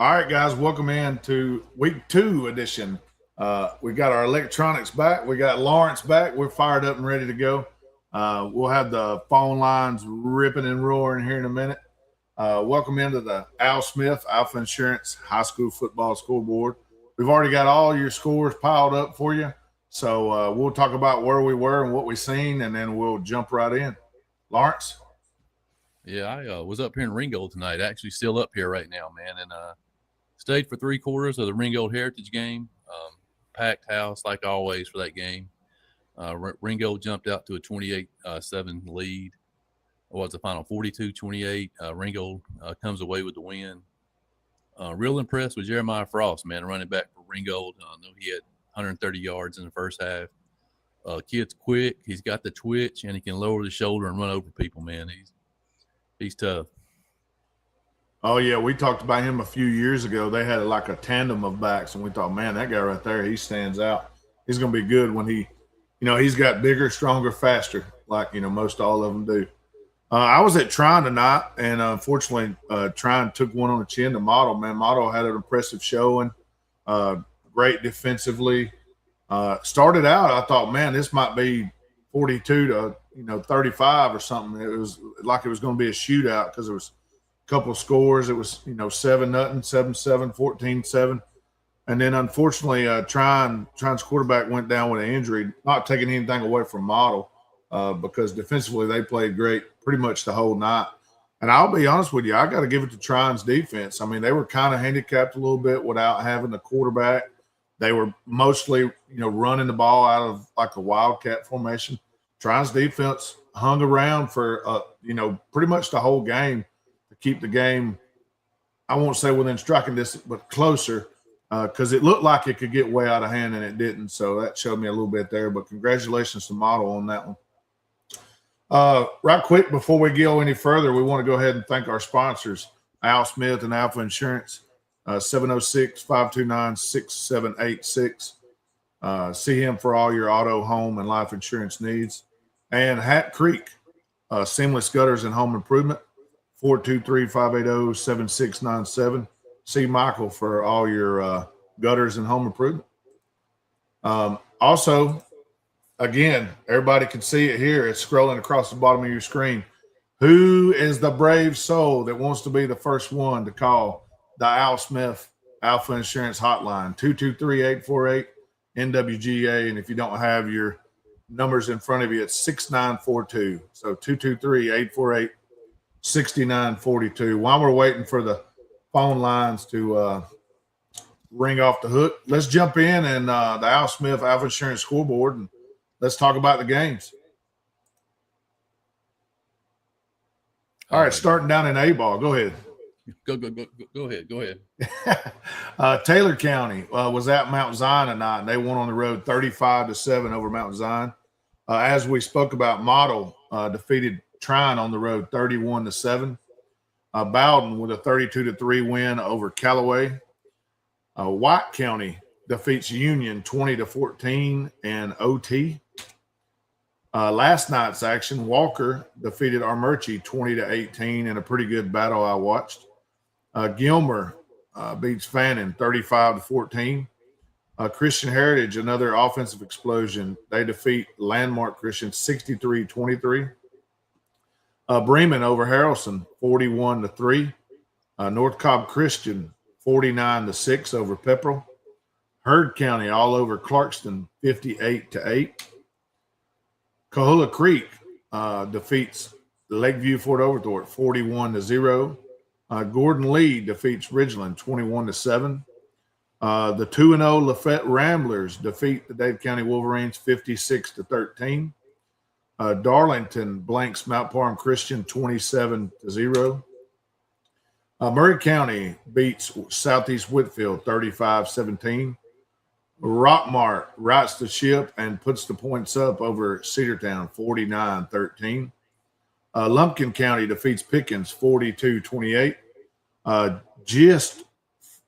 All right, guys, welcome in to week 2 edition. We got our electronics back. We got Lawrence back. We're fired up and ready to go. We'll have the phone lines ripping and roaring here in a minute. Welcome into the Al Smith Alfa Insurance High School Football Scoreboard. We've already got all your scores piled up for you. So we'll talk about where we were and what we've seen, and then we'll jump right in. Lawrence? Yeah, I was up here in Ringgold tonight. Actually still up here right now, man, and stayed for 3 quarters of the Ringgold Heritage game. Packed house like always for that game. Ringgold jumped out to a 28-7 lead. What was the final? 42-28. Ringgold comes away with the win. Real impressed with Jeremiah Frost, man, running back for Ringgold. I know he had 130 yards in the first half. Kid's quick. He's got the twitch, and he can lower the shoulder and run over people, man. He's tough. Oh, yeah, we talked about him a few years ago. They had like a tandem of backs, and we thought, man, that guy right there, he stands out. He's going to be good when he's got bigger, stronger, faster, like, most all of them do. I was at Trine tonight, and unfortunately, Trine took one on the chin to Model. Man, Model had an impressive showing, great defensively. Started out, I thought, man, this might be 42 to 35 or something. It was like it was going to be a shootout because there was a couple of scores. It was 7-0, 7-7, 14-7, and then unfortunately, Trine's quarterback went down with an injury. Not taking anything away from Model, because defensively they played great pretty much the whole night. And I'll be honest with you, I got to give it to Trine's defense. I mean, they were kind of handicapped a little bit without having the quarterback. They were mostly, running the ball out of like a wildcat formation. Trine's defense hung around for, pretty much the whole game to keep the game, I won't say within striking distance, but closer, because it looked like it could get way out of hand and it didn't. So that showed me a little bit there. But congratulations to Model on that one. Right quick, before we go any further, we want to go ahead and thank our sponsors, Al Smith and Alfa Insurance, 706-529-6786. See him for all your auto, home, and life insurance needs. And Hat Creek, seamless gutters and home improvement, 423-580-7697. See Michael for all your gutters and home improvement. Also, again, everybody can see it here. It's scrolling across the bottom of your screen. Who is the brave soul that wants to be the first one to call the Al Smith Alfa Insurance Hotline? 223-848-NWGA. And if you don't have your numbers in front of you, it's 6942. So 223-848-6942. While we're waiting for the phone lines to ring off the hook, let's jump in and the Al Smith Alfa Insurance Scoreboard, and let's talk about the games. All right, starting down in A-ball. Go ahead. Go ahead. Taylor County was at Mount Zion tonight, and they won on the road 35-7 over Mount Zion. As we spoke about, Model defeated Trine on the road 31-7. Bowden with a 32-3 win over Callaway. White County defeats Union 20-14 and OT. Last night's action, Walker defeated Armurchie 20-18 in a pretty good battle I watched. Gilmer beats Fannin 35-14. Christian Heritage, another offensive explosion. They defeat Landmark Christian 63-23. Bremen over Harrelson 41-3. North Cobb Christian 49-6 over Pepperell. Heard County all over Clarkston, 58-8. Coahulla Creek defeats Lakeview Fort Overthorpe 41-0. Gordon Lee defeats Ridgeland 21-7. The 2-0 Lafayette Ramblers defeat the Dade County Wolverines 56-13. Darlington blanks Mount Parham Christian 27-0. Murray County beats Southeast Whitfield 35-17. Rockmart rights the ship and puts the points up over Cedartown 49-13. Lumpkin County defeats Pickens 42-28. Just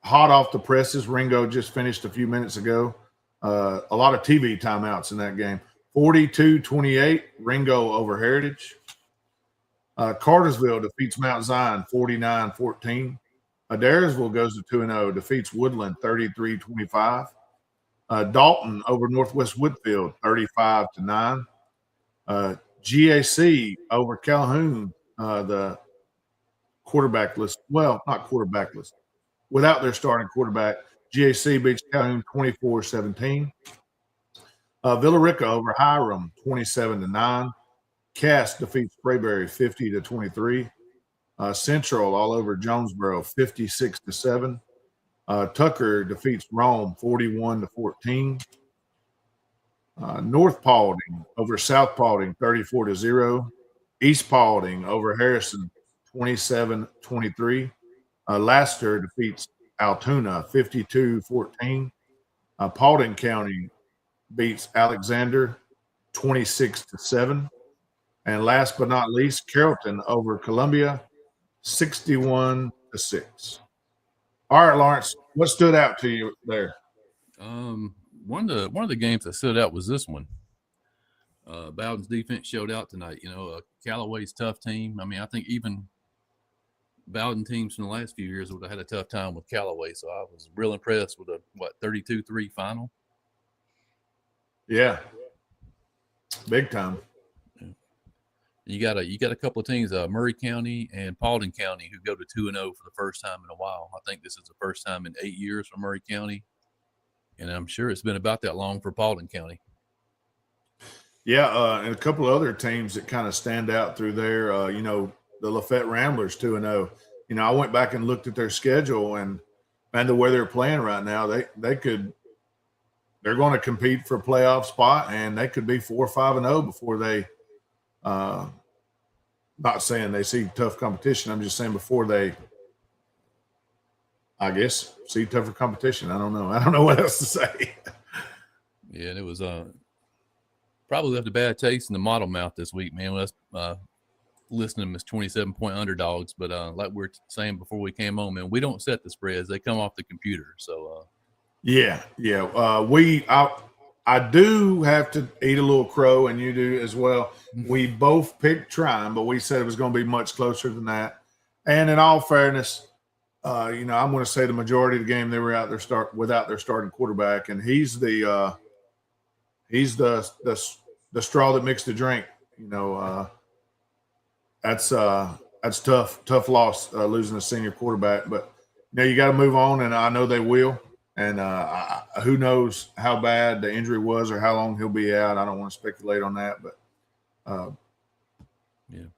hot off the presses, Ringo just finished a few minutes ago. A lot of TV timeouts in that game. 42-28, Ringo over Heritage. Cartersville defeats Mount Zion 49-14. Adairsville goes to 2-0, defeats Woodland 33-25. Dalton over Northwest Whitfield 35-9. GAC over Calhoun, the quarterbackless, well, not quarterbackless, without their starting quarterback. GAC beats Calhoun 24-17. Villarica over Hiram 27-9. Cass defeats Sprayberry 50-23. Central all over Jonesboro 56-7. Tucker defeats Rome 41-14. North Paulding over South Paulding 34-0. East Paulding over Harrison 27-23. Laster defeats Altoona 52-14. Paulding County beats Alexander 26-7. And last but not least, Carrollton over Columbia 61-6. All right, Lawrence, what stood out to you there? One of the games that stood out was this one. Bowden's defense showed out tonight. Callaway's tough team. I mean, I think even Bowden teams from the last few years would have had a tough time with Callaway. So I was real impressed with a 32-3 final. Yeah, big time. You got a couple of teams, Murray County and Paulding County, who go to 2-0 for the first time in a while. I think this is the first time in 8 years for Murray County, and I'm sure it's been about that long for Paulding County. Yeah, and a couple of other teams that kind of stand out through there. The Lafayette Ramblers 2-0. I went back and looked at their schedule and the way they're playing right now, they're going to compete for a playoff spot, and they could be 4-5-0 before they. Not saying they see tough competition. I'm just saying before they, I guess, see tougher competition. I don't know. I don't know what else to say. Yeah, and it was probably left a bad taste in the model mouth this week, man. Let's listing them as 27-point underdogs, but like we were saying before we came on, man, we don't set the spreads; they come off the computer. So yeah. I do have to eat a little crow, and you do as well. We both picked Trine, but we said it was going to be much closer than that. And in all fairness, I'm going to say the majority of the game they were out there without their starting quarterback, and he's the straw that mixed the drink. That's tough loss losing a senior quarterback, but you got to move on, and I know they will. And who knows how bad the injury was or how long he'll be out. I don't want to speculate on that, but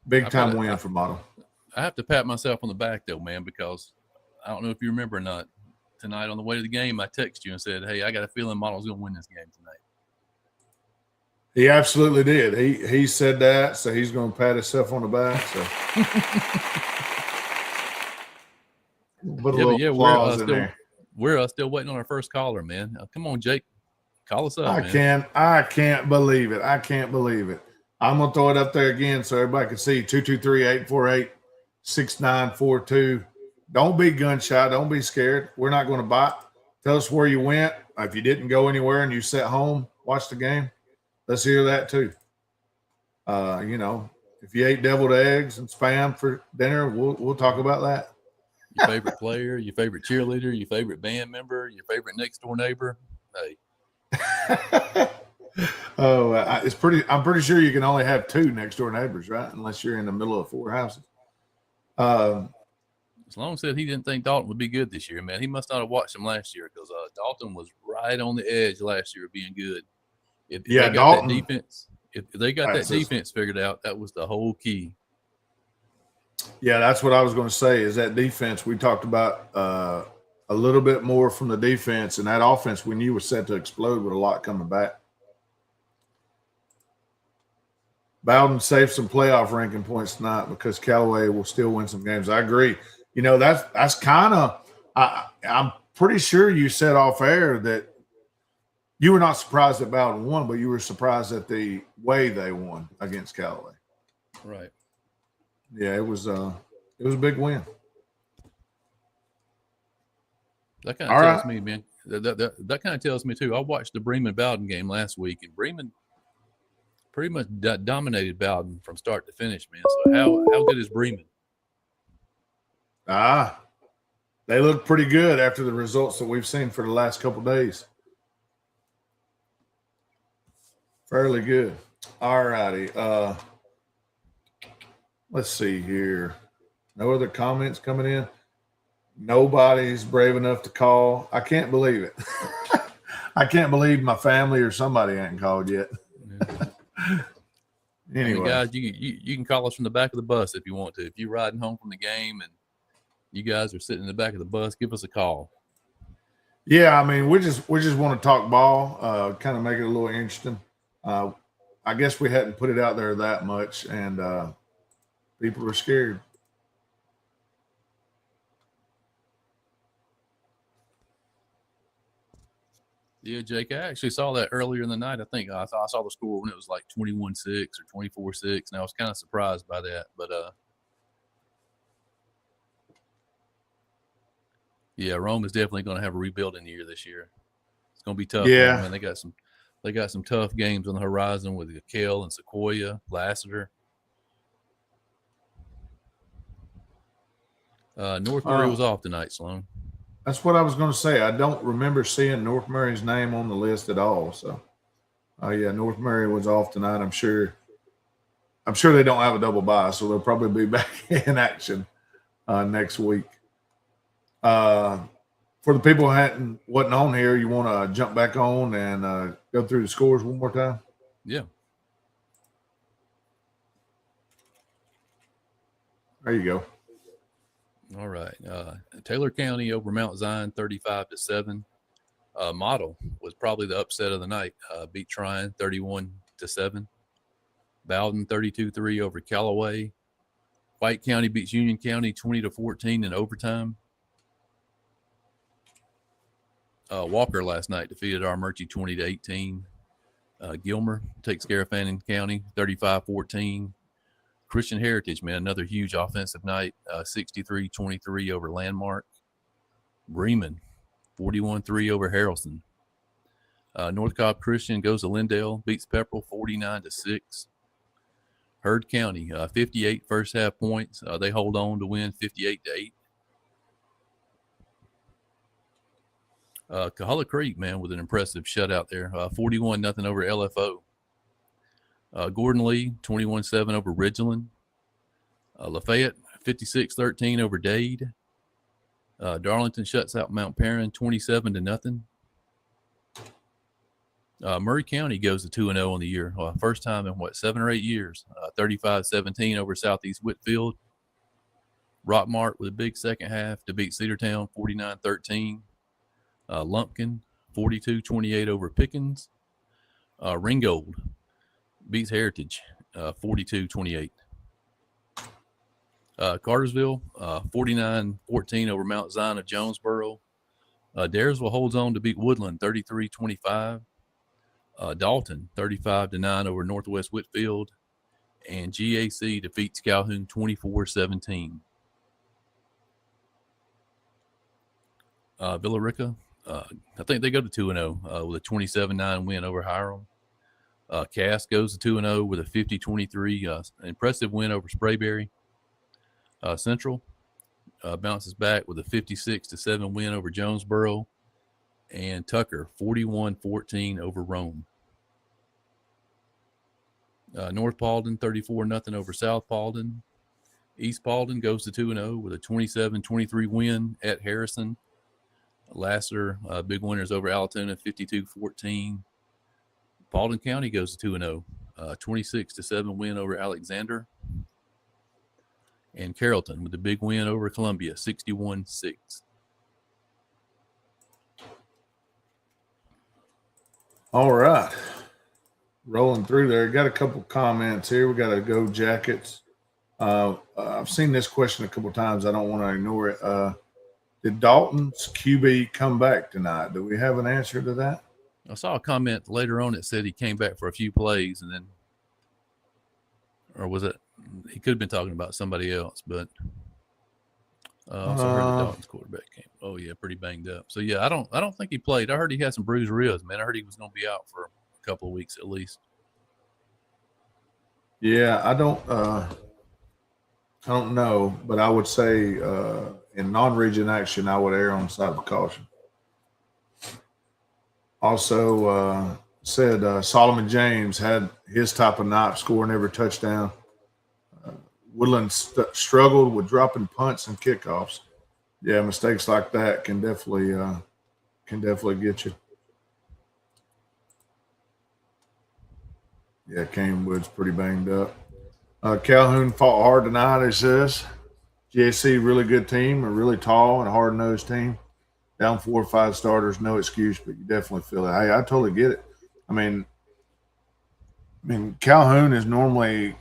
big time win for Model. I have to pat myself on the back, though, man, because I don't know if you remember or not. Tonight on the way to the game, I texted you and said, hey, I got a feeling Model's going to win this game tonight. He absolutely did. He said that, so he's going to pat himself on the back. So. Put a little applause in there. We're still waiting on our first caller, man. Come on, Jake. Call us up, I can't believe it. I'm going to throw it up there again so everybody can see. 223-848-6942. Don't be gun shy. Don't be scared. We're not going to bite. Tell us where you went. If you didn't go anywhere and you sat home, watch the game, let's hear that too. If you ate deviled eggs and Spam for dinner, we'll talk about that. Your favorite player, your favorite cheerleader, your favorite band member, your favorite next door neighbor. Hey. I'm pretty sure you can only have 2 next door neighbors, right? Unless you're in the middle of 4 houses. So Sloan said he didn't think Dalton would be good this year, man. He must not have watched him last year because Dalton was right on the edge last year of being good. If Yeah, they got Dalton. that defense, if they got that That's just- defense figured out, that was the whole key. Yeah, that's what I was going to say. Is that defense we talked about a little bit more from the defense, and that offense we knew was set to explode with a lot coming back. Bowden saved some playoff ranking points tonight because Callaway will still win some games. I agree. You know, that's kind of I'm pretty sure you said off air that you were not surprised that Bowden won, but you were surprised at the way they won against Callaway. Right. Yeah, it was a big win. That kind of tells me, man. That kind of tells me too. I watched the Bremen Bowden game last week, and Bremen pretty much dominated Bowden from start to finish, man. So how good is Bremen? They look pretty good after the results that we've seen for the last couple of days. Fairly good. All righty. Let's see here. No other comments coming in. Nobody's brave enough to call. I can't believe it. I can't believe my family or somebody hadn't called yet. Anyway, guys, you can call us from the back of the bus if you want to. If you're riding home from the game and you guys are sitting in the back of the bus, give us a call. Yeah, I mean, we just want to talk ball, kind of make it a little interesting. I guess we hadn't put it out there that much, and people are scared. Yeah, Jake, I actually saw that earlier in the night. I think I saw the score when it was like 21-6 or 24-6, and I was kind of surprised by that. But yeah, Rome is definitely going to have a rebuilding year this year. It's going to be tough. Yeah, man. They got some tough games on the horizon with Kel and Sequoia, Lassiter. North Murray was off tonight, Sloan. That's what I was going to say. I don't remember seeing North Murray's name on the list at all. So, yeah, North Murray was off tonight. I'm sure they don't have a double bye, so they'll probably be back in action next week. For the people who wasn't on here, you want to jump back on and go through the scores one more time? Yeah. There you go. All right. Taylor County over Mount Zion 35-7. Model was probably the upset of the night. Beat Tryon 31-7. Bowden 32-3 over Callaway. White County beats Union County 20-14 in overtime. Walker last night defeated Armurchie 20-18. Gilmer takes care of Fannin County 35-14. Christian Heritage, man, another huge offensive night, 63-23 over Landmark. Bremen, 41-3 over Harrelson. North Cobb Christian goes to Lindale, beats Pepperell 49-6. Heard County, 58 first half points. They hold on to win 58-8. Cahulla Creek, man, with an impressive shutout there, 41-0 over LFO. Gordon Lee, 21-7 over Ridgeland. Lafayette, 56-13 over Dade. Darlington shuts out Mount Perrin, 27-0. Murray County goes to 2-0 on the year. First time in, 7 or 8 years. 35-17 over Southeast Whitfield. Rockmart with a big second half to beat Cedartown, 49-13. Lumpkin, 42-28 over Pickens. Ringgold beats Heritage, 42-28. Cartersville, 49-14 over Mount Zion of Jonesboro. Daresville holds on to beat Woodland, 33-25. Dalton, 35-9 over Northwest Whitfield. And GAC defeats Calhoun 24-17. Villarica, I think they go to 2-0 with a 27-9 win over Hiram. Cass goes to 2-0 with a 50-23 impressive win over Sprayberry. Central bounces back with a 56-7 win over Jonesboro. And Tucker, 41-14 over Rome. North Paulding, 34-0 over South Paulding. East Paulding goes to 2-0 with a 27-23 win at Harrison. Lassiter, big winners over Altoona, 52-14. Paulding County goes to 2-0, 26-7 win over Alexander. And Carrollton with a big win over Columbia, 61-6. All right. Rolling through there. Got a couple comments here. We got to Go Jackets. I've seen this question a couple times. I don't want to ignore it. Did Dalton's QB come back tonight? Do we have an answer to that? I saw a comment later on that said he came back for a few plays and then, or was it, he could have been talking about somebody else, but I also heard the Dalton's quarterback came. Oh yeah, pretty banged up. So yeah, I don't think he played. I heard he had some bruised ribs, man. I heard he was going to be out for a couple of weeks at least. Yeah, I don't know, but I would say in non-region action, I would err on the side of caution. Also said Solomon James had his type of night, scoring every touchdown. Woodland struggled with dropping punts and kickoffs. Yeah, mistakes like that can definitely get you. Yeah, Kane Wood's pretty banged up. Calhoun fought hard tonight, he says. GAC, really good team, a really tall and hard-nosed team. Down 4 or 5 starters, no excuse, but you definitely feel it. Hey, I totally get it. I mean, Calhoun is normally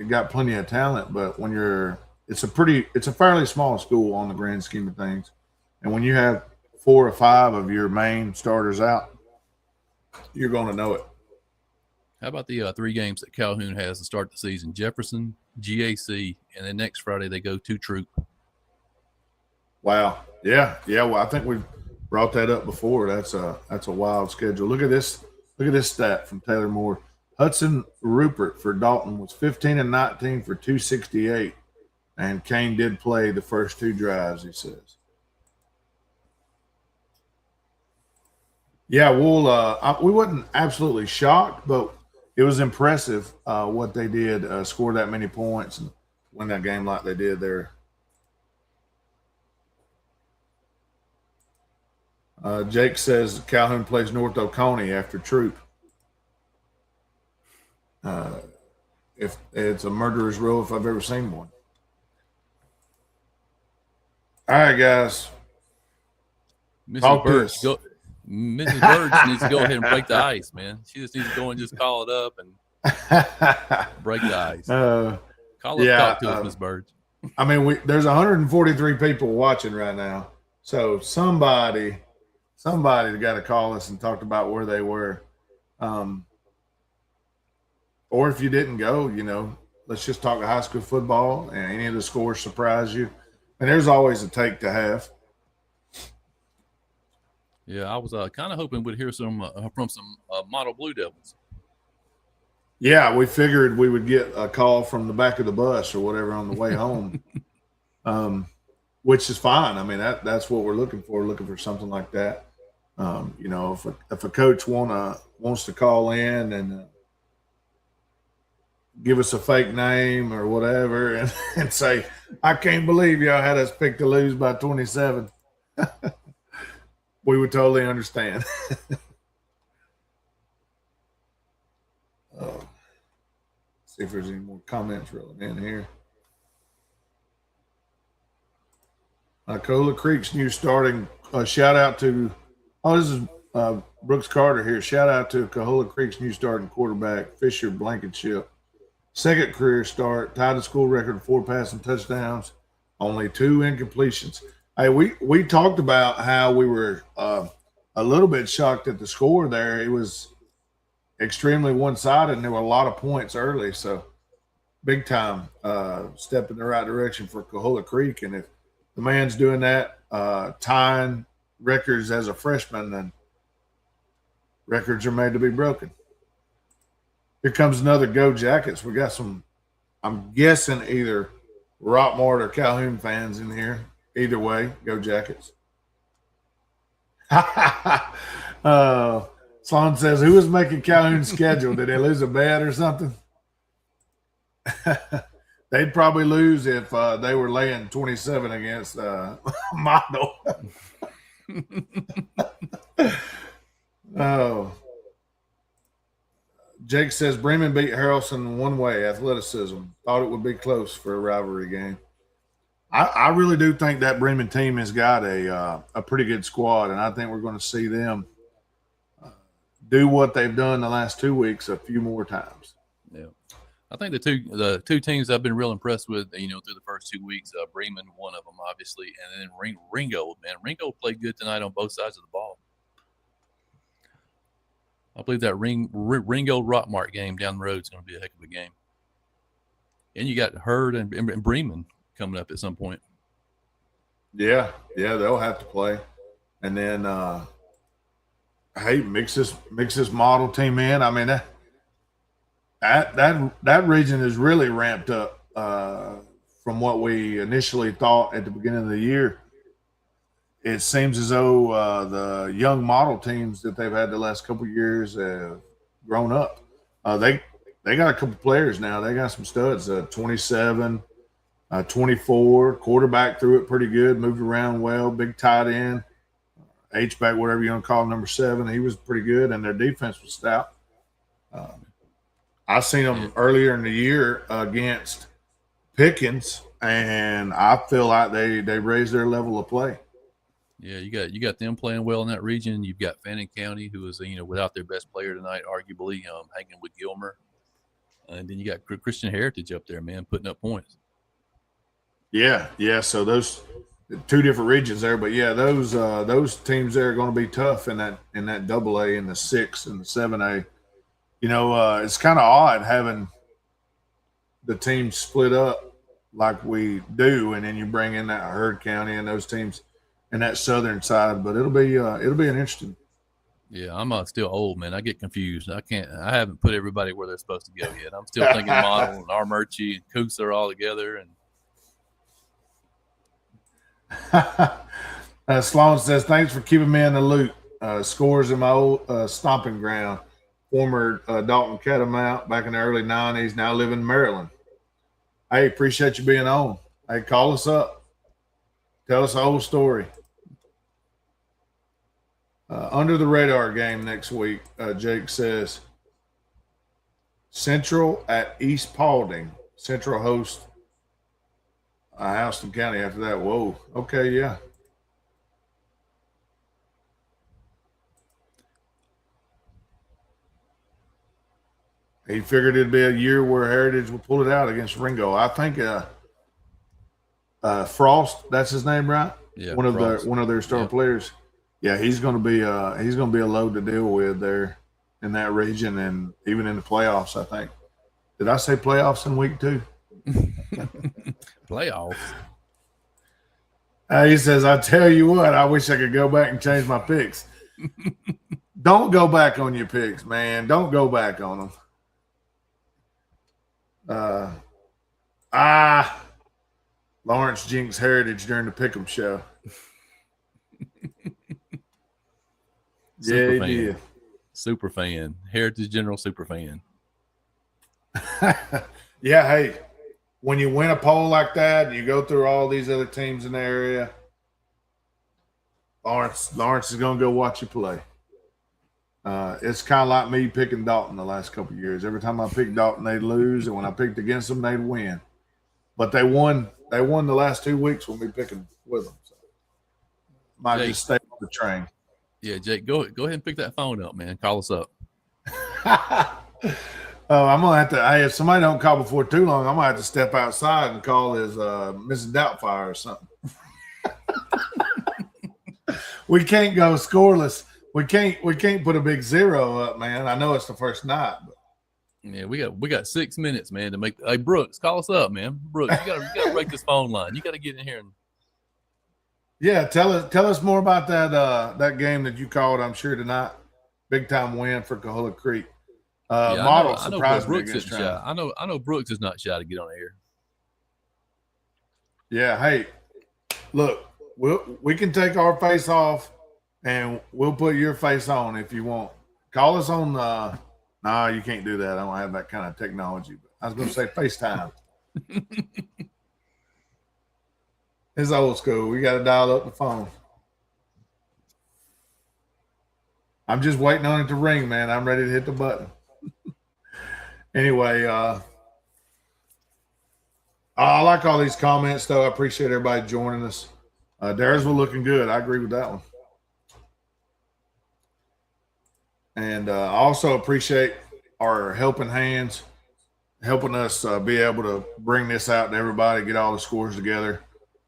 got plenty of talent, but when it's a fairly small school on the grand scheme of things. And when you have 4 or 5 of your main starters out, you're going to know it. How about the 3 games that Calhoun has to start the season? Jefferson, GAC, and then next Friday they go to Troop. Wow. Yeah. Well, I think we've brought that up before. That's a wild schedule. Look at this stat from Taylor Moore. Hudson Rupert for Dalton was 15-19 for 268, and Kane did play the first 2 drives, he says. Yeah, we wasn't absolutely shocked, but it was impressive what they did, score that many points and win that game like they did there. Jake says Calhoun plays North Oconee after Troop. If it's a murderer's row if I've ever seen one. All right, guys. Mrs. Birds needs to go ahead and break the ice, man. She just needs to go and just call it up and break the ice. Talk to us, Miss Birds. I mean, there's 143 people watching right now, so somebody got to call us and talk about where they were. Or if you didn't go, let's just talk high school football and any of the scores surprise you. And there's always a take to have. Yeah, I was kind of hoping we'd hear some from some model Blue Devils. Yeah, we figured we would get a call from the back of the bus or whatever on the way home, which is fine. I mean, that's what we're looking for something like that. If a coach wants to call in and give us a fake name or whatever and say, I can't believe y'all had us picked to lose by 27. We would totally understand. See if there's any more comments rolling in here. Cola Creek's new starting shout out to this is Brooks Carter here. Shout out to Coahuila Creek's new starting quarterback, Fisher Blankenship. Second career start, tied the school record 4 passing touchdowns, only 2 incompletions. Hey, we talked about how we were a little bit shocked at the score there. It was extremely one-sided, and there were a lot of points early. So big time step in the right direction for Coahuila Creek. And if the man's doing that, tying records as a freshman, then records are made to be broken. Here comes another Go Jackets. We got some, I'm guessing, either Rockmart or Calhoun fans in here. Either way, Go Jackets. Sloan says, who was making Calhoun's schedule? Did they lose a bet or something? they'd probably lose if they were laying 27 against Model. Oh. Jake says Bremen beat Harrelson one way, athleticism. Thought it would be close for a rivalry game. I really do think that Bremen team has got a pretty good squad, and I think we're going to see them do what they've done the last 2 weeks a few more times. Yeah, I think the two teams I've been real impressed with, through the first 2 weeks, Bremen, one of them, obviously, and then Ringold. Man, Ringold played good tonight on both sides of the ball. I believe that Ringold Rockmart game down the road is going to be a heck of a game. And you got Hurd and Bremen coming up at some point. Yeah, they'll have to play. And then, mix this model team in. I mean, that region is really ramped up from what we initially thought at the beginning of the year. It seems as though the young model teams that they've had the last couple of years have grown up. They got a couple players now. They got some studs. 27, 24, quarterback threw it pretty good, moved around well, big tight end, H-back, whatever you want to call him, number 7. He was pretty good, and their defense was stout. I seen them earlier in the year against Pickens, and I feel like they raised their level of play. Yeah, you got them playing well in that region. You've got Fannin County, who is without their best player tonight, arguably hanging with Gilmer, and then you got Christian Heritage up there, man, putting up points. Yeah. So those 2 different regions there, but yeah, those teams there are going to be tough in that AA and the 6 and the 7A. It's kind of odd having the teams split up like we do, and then you bring in that Hurd County and those teams in that southern side. But it'll be an interesting. Yeah, I'm still old, man. I get confused. I haven't put everybody where they're supposed to go yet. I'm still thinking Model and Armurchie and Coosa are all together. And Sloan says, thanks for keeping me in the loop. Scores in my old stomping ground. Former Dalton Catamount back in the early 90s, now live in Maryland. Hey, appreciate you being on. Hey, call us up. Tell us the whole story. Under the radar game next week, Jake says, Central at East Paulding. Central host Houston County after that. Whoa. Okay, yeah. He figured it'd be a year where Heritage would pull it out against Ringo. I think Frost, that's his name, right? Yeah, one of their star players. Yeah, he's going to be a load to deal with there in that region and even in the playoffs. I think. Did I say playoffs in week 2? Playoffs. He says, I tell you what, I wish I could go back and change my picks. Don't go back on your picks, man. Don't go back on them. Lawrence jinxed Heritage during the Pick'em show. Yeah, he did. Super fan. Heritage General super fan. Yeah, hey, when you win a poll like that, you go through all these other teams in the area, Lawrence is going to go watch you play. It's kind of like me picking Dalton the last couple of years. Every time I picked Dalton, they'd lose, and when I picked against them, they'd win. But they won. They won the last 2 weeks when we picking with them. So might Jake, just stay on the train. Yeah, Jake, go ahead and pick that phone up, man. Call us up. I'm gonna have to. Hey, if somebody don't call before too long, I'm gonna have to step outside and call his Mrs. Doubtfire or something. We can't go scoreless. We can't put a big 0 up, man. I know it's the first night, but yeah, we got 6 minutes, man, to make. Hey, Brooks, call us up, man. Brooks, you gotta break this phone line. You gotta get in here and. Yeah, tell us more about that game that you called. I'm sure tonight, big time win for Cahulla Creek. Model surprised me against China. I know Brooks is not shy to get on air. Yeah, hey, look, we can take our face off, and we'll put your face on if you want. Call us on. No, you can't do that. I don't have that kind of technology. But I was going to say FaceTime. It's old school. We got to dial up the phone. I'm just waiting on it to ring, man. I'm ready to hit the button. Anyway, I like all these comments, though. I appreciate everybody joining us. Daresville looking good. I agree with that one. And I also appreciate our helping hands, helping us be able to bring this out to everybody, get all the scores together.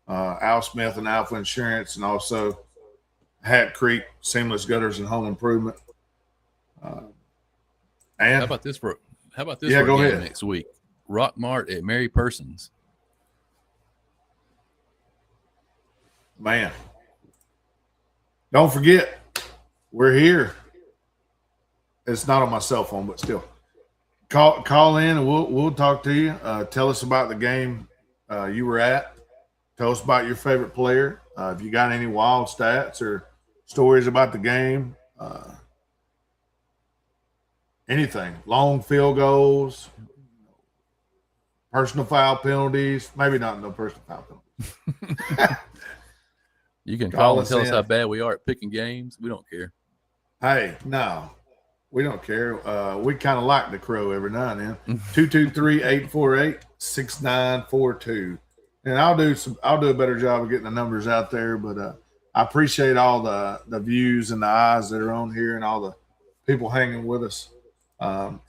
Al Smith and Alfa Insurance, and also Hat Creek Seamless Gutters and Home Improvement. And how about this for go game ahead. next week? Rock Mart at Mary Persons. Man, don't forget, we're here. It's not on my cell phone, but still, call in and we'll talk to you. Tell us about the game you were at. Tell us about your favorite player. If you got any wild stats or stories about the game, anything, long field goals, personal foul penalties, maybe not no personal foul penalties. You can Call call and us tell us in. how bad we are at picking games. We don't care. Hey, no, we don't care. We kind of like the crow every now and then. 223-848-6942. And I'll do a better job of getting the numbers out there, but I appreciate all the views and the eyes that are on here and all the people hanging with us.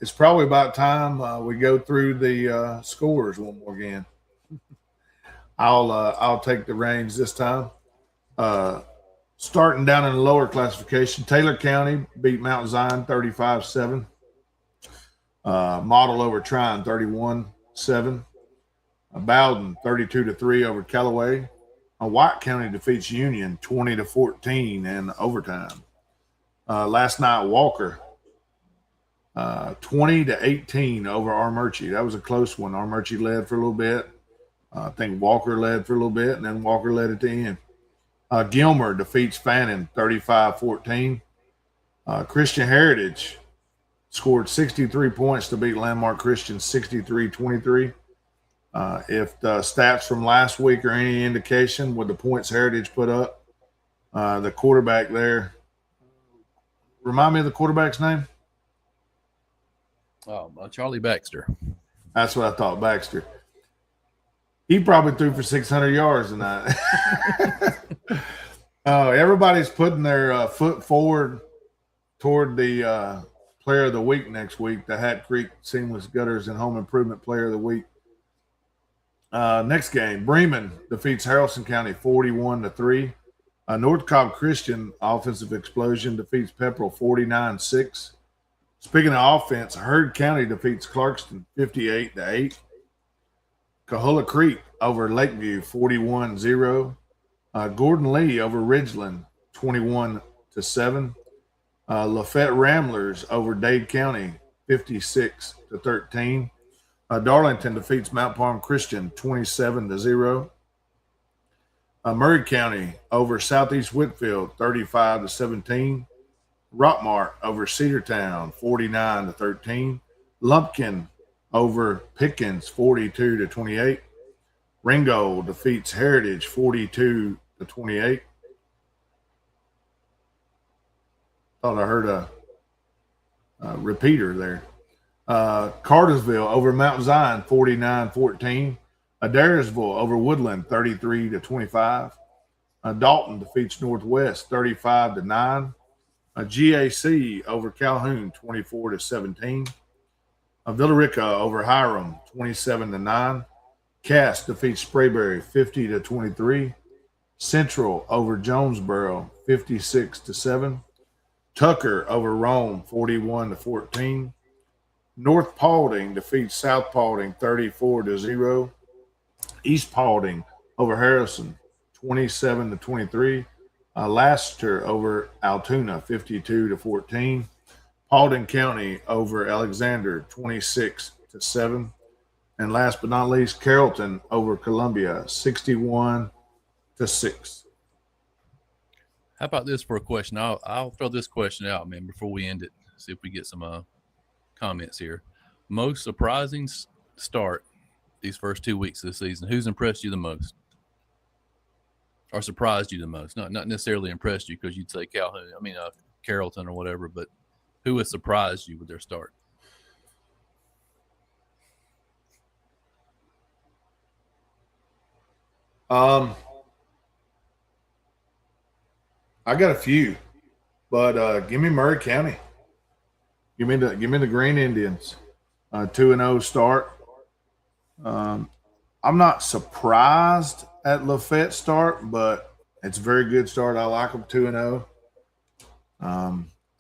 It's probably about time we go through the scores one more again. I'll take the reins this time. Starting down in the lower classification, Taylor County beat Mount Zion 35-7. Model over Tryon 31-7. Bowden 32-3 over Callaway. White County defeats Union 20-14 in overtime. Last night, Walker 20-18 over Armurchie. That was a close one. Armurchie led for a little bit. I think Walker led for a little bit, and then Walker led at the end. Gilmer defeats Fannin 35-14. Christian Heritage scored 63 points to beat Landmark Christian 63-23. If the stats from last week are any indication with the points Heritage put up, the quarterback there, remind me of the quarterback's name? Charlie Baxter. That's what I thought, Baxter. He probably threw for 600 yards tonight. Everybody's putting their foot forward toward the player of the week next week, the Hat Creek Seamless Gutters and Home Improvement Player of the Week. Next game, Bremen defeats Haralson County 41-3. North Cobb Christian Offensive Explosion defeats Pepperell 49-6. Speaking of offense, Heard County defeats Clarkston 58-8. Cahulla Creek over Lakeview 41-0. Gordon Lee over Ridgeland 21-7. Lafayette Ramblers over Dade County 56-13. Darlington defeats Mount Palm Christian 27-0. Murray County over Southeast Whitfield 35-17. Rockmart over Cedartown 49-13. Lumpkin over Pickens 42-28. Ringgold defeats Heritage 42-28. Thought I heard a repeater there. Cartersville over Mount Zion 49-14. Daresville over Woodland 33-25. Dalton defeats Northwest 35-9. GAC over Calhoun 24-17. Villarica over Hiram 27-9. Cass defeats Sprayberry 50-23. Central over Jonesboro 56-7. Tucker over Rome 41-14. North Paulding defeats South Paulding 34-0. East Paulding over Harrison 27-23. Lassiter over Altoona 52-14. Paulding County over Alexander 26-7. And last but not least, Carrollton over Columbia 61-6. How about this for a question? I'll throw this question out, man, before we end it. See if we get some comments here. Most surprising start these first 2 weeks of the season? Who's impressed you the most, or surprised you the most? Not necessarily impressed you because you'd say Calhoun. I mean, Carrollton or whatever, but who has surprised you with their start? I got a few, but give me Murray County. Give me the Green Indians. 2-0 start. I'm not surprised at Lafayette's start, but it's a very good start. I like them 2-0.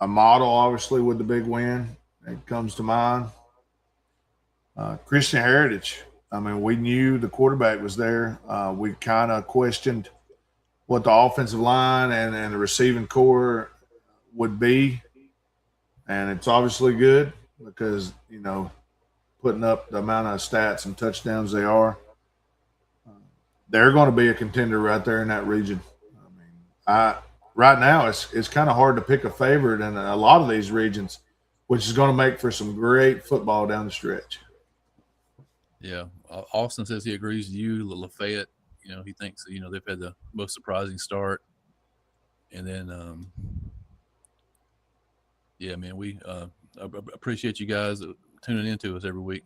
A model, obviously, with the big win. It comes to mind. Christian Heritage. I mean, we knew the quarterback was there. We kind of questioned what the offensive line and the receiving core would be. And it's obviously good because, putting up the amount of stats and touchdowns they are, they're going to be a contender right there in that region. I mean, right now it's kind of hard to pick a favorite in a lot of these regions, which is going to make for some great football down the stretch. Yeah, Austin says he agrees with you. Lafayette, he thinks they've had the most surprising start, and then yeah, man, we appreciate you guys tuning into us every week.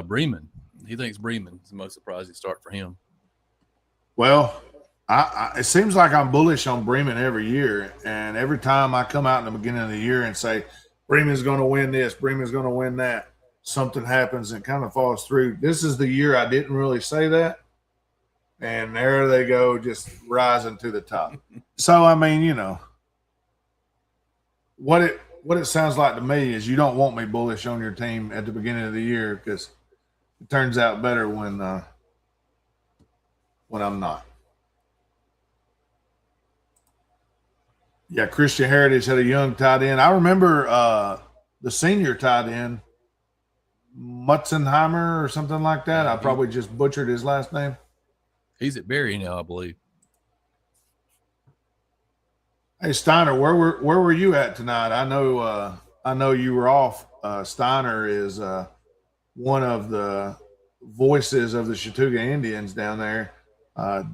Bremen, he thinks Bremen is the most surprising start for him. Well, it seems like I'm bullish on Bremen every year, and every time I come out in the beginning of the year and say Bremen's going to win this, Bremen's going to win that, something happens and kind of falls through. This is the year I didn't really say that, and there they go, just rising to the top. So, I mean, what it sounds like to me is you don't want me bullish on your team at the beginning of the year because it turns out better when I'm not. Yeah, Christian Heritage had a young tight end. I remember the senior tight end, Mutzenheimer or something like that. I probably just butchered his last name. He's at Berry now, I believe. Hey Steiner, where were you at tonight? I know you were off. Steiner is one of the voices of the Chattooga Indians down there.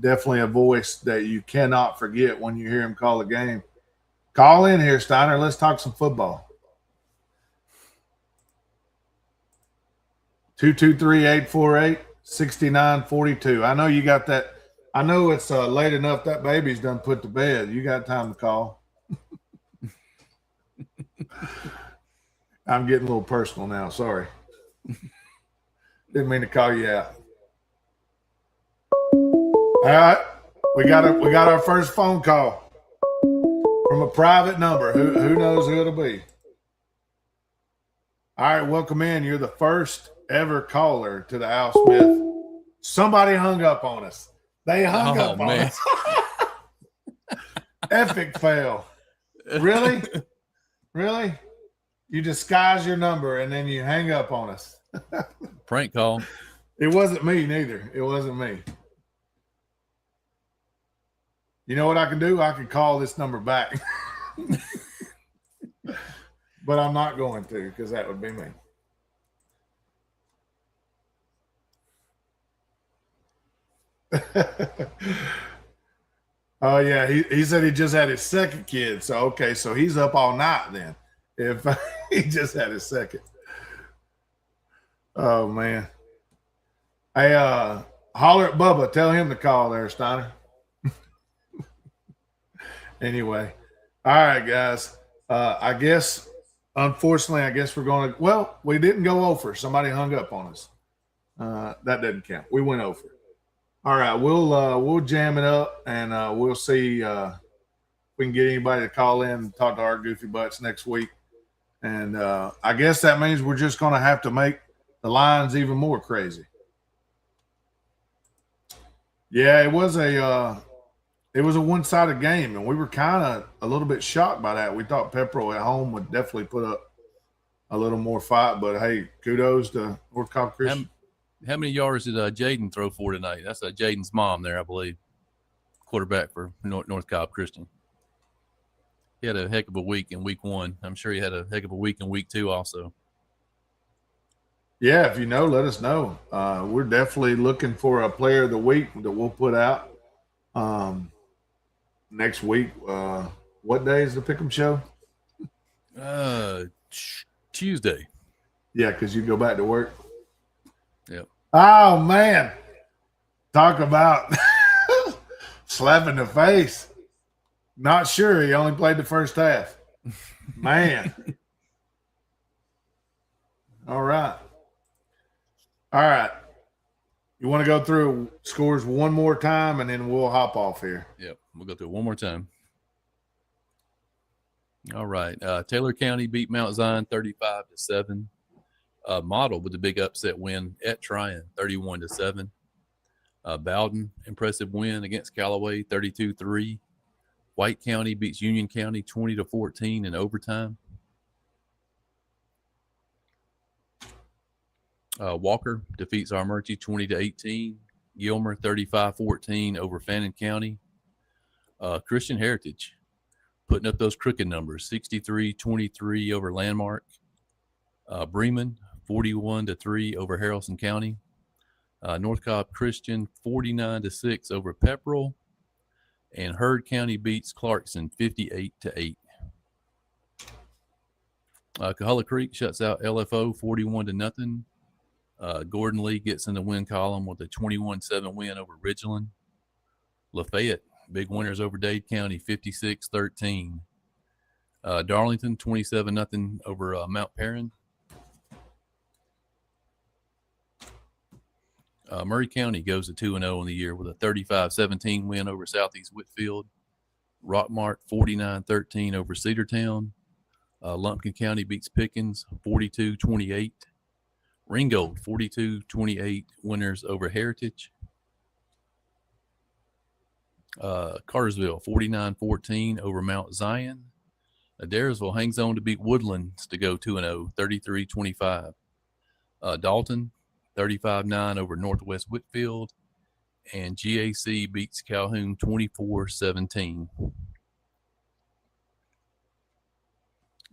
Definitely a voice that you cannot forget when you hear him call a game. Call in here, Steiner. Let's talk some football. 223-848-6942. I know you got that. I know it's late enough that baby's done put to bed. You got time to call. I'm getting a little personal now. Sorry. Didn't mean to call you out. All right. We got our first phone call from a private number. Who knows who it'll be? All right, welcome in. You're the first ever caller to the Al Smith. Somebody hung up on us. They hung up on us. Epic fail. Really? Really? You disguise your number and then you hang up on us. Prank call. It wasn't me neither. It wasn't me. You know what I can do? I can call this number back. But I'm not going to because that would be me. Oh, yeah. He said he just had his second kid. So, okay. So he's up all night then. If he just had his second. Oh, man. Hey, holler at Bubba. Tell him to call there, Steiner. Anyway. All right, guys. Unfortunately, I guess we're going to – well, we didn't go over. Somebody hung up on us. That doesn't count. We went over. All right, we'll jam it up, and we'll see if we can get anybody to call in and talk to our goofy butts next week. And I guess that means we're just going to have to make the lines even more crazy. Yeah, it was a one-sided game, and we were kind of a little bit shocked by that. We thought Pepperell at home would definitely put up a little more fight, but hey, kudos to North Cobb Christian. How many yards did Jaden throw for tonight? That's Jaden's mom there, I believe, quarterback for North Cobb Christian. He had a heck of a week in week one. I'm sure he had a heck of a week in week two also. Yeah, if you know, let us know. We're definitely looking for a player of the week that we'll put out next week. What day is the Pick'em show? Tuesday. Yeah, because you go back to work. Yep. Oh man, talk about slap in the face. Not sure. He only played the first half. Man. All right. All right. You want to go through scores one more time, and then we'll hop off here. Yep. We'll go through it one more time. All right. Taylor County beat Mount Zion 35-7. Model with a big upset win at Tryon 31-7. Bowden, impressive win against Callaway 32-3. White County beats Union County 20-14 in overtime. Walker defeats Armurchie 20-18. Gilmer 35-14 over Fannin County. Christian Heritage putting up those crooked numbers, 63-23 over Landmark. Bremen 41-3 over Haralson County. North Cobb Christian 49-6 over Pepperell. And Heard County beats Clarkson 58-8. Coahulla Creek shuts out LFO 41-0. Gordon Lee gets in the win column with a 21-7 win over Ridgeland. Lafayette, big winners over Dade County, 56-13. Darlington, 27-0 over Mount Perrin. Murray County goes to 2-0 in the year with a 35-17 win over Southeast Whitfield. Rockmart, 49-13 over Cedartown. Lumpkin County beats Pickens, 42-28. Ringgold, 42-28 winners over Heritage. Cartersville, 49-14 over Mount Zion. Adairsville hangs on to beat Woodlands to go 2-0, 33-25. Dalton, 35-9 over Northwest Whitfield. And GAC beats Calhoun 24-17.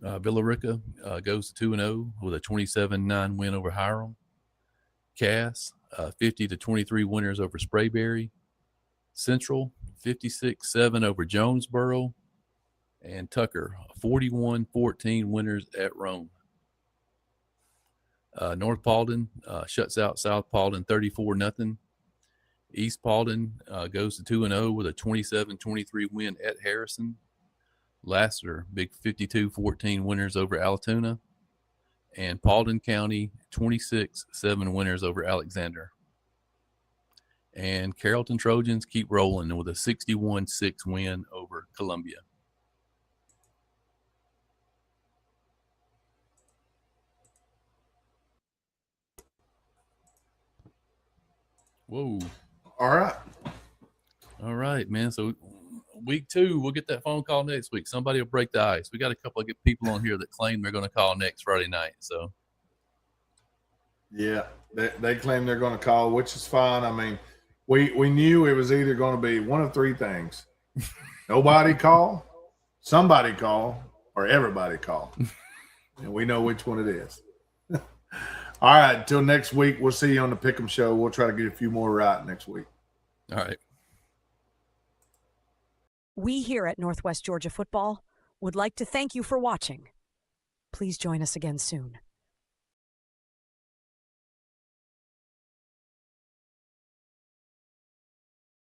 Villarica goes to 2-0 with a 27-9 win over Hiram. Cass, 50-23 winners over Sprayberry. Central, 56-7 over Jonesboro. And Tucker, 41-14 winners at Rome. North Paulding shuts out South Paulding 34-0. East Paulding goes to 2-0 with a 27-23 win at Harrison. Lassiter, big 52-14 winners over Alatoona. And Paulding County, 26-7 winners over Alexander. And Carrollton Trojans keep rolling with a 61-6 win over Columbia. Whoa. All right, man. So week 2, we'll get that phone call next week. Somebody will break the ice. We got a couple of good people on here that claim they're going to call next Friday night. So, yeah, they claim they're going to call, which is fine. I mean, we knew it was either going to be one of 3 things: nobody call, somebody call, or everybody call, and we know which one it is. All right, until next week, we'll see you on the Pick'em Show. We'll try to get a few more right next week. all right. We here at Northwest Georgia Football would like to thank you for watching. Please join us again soon.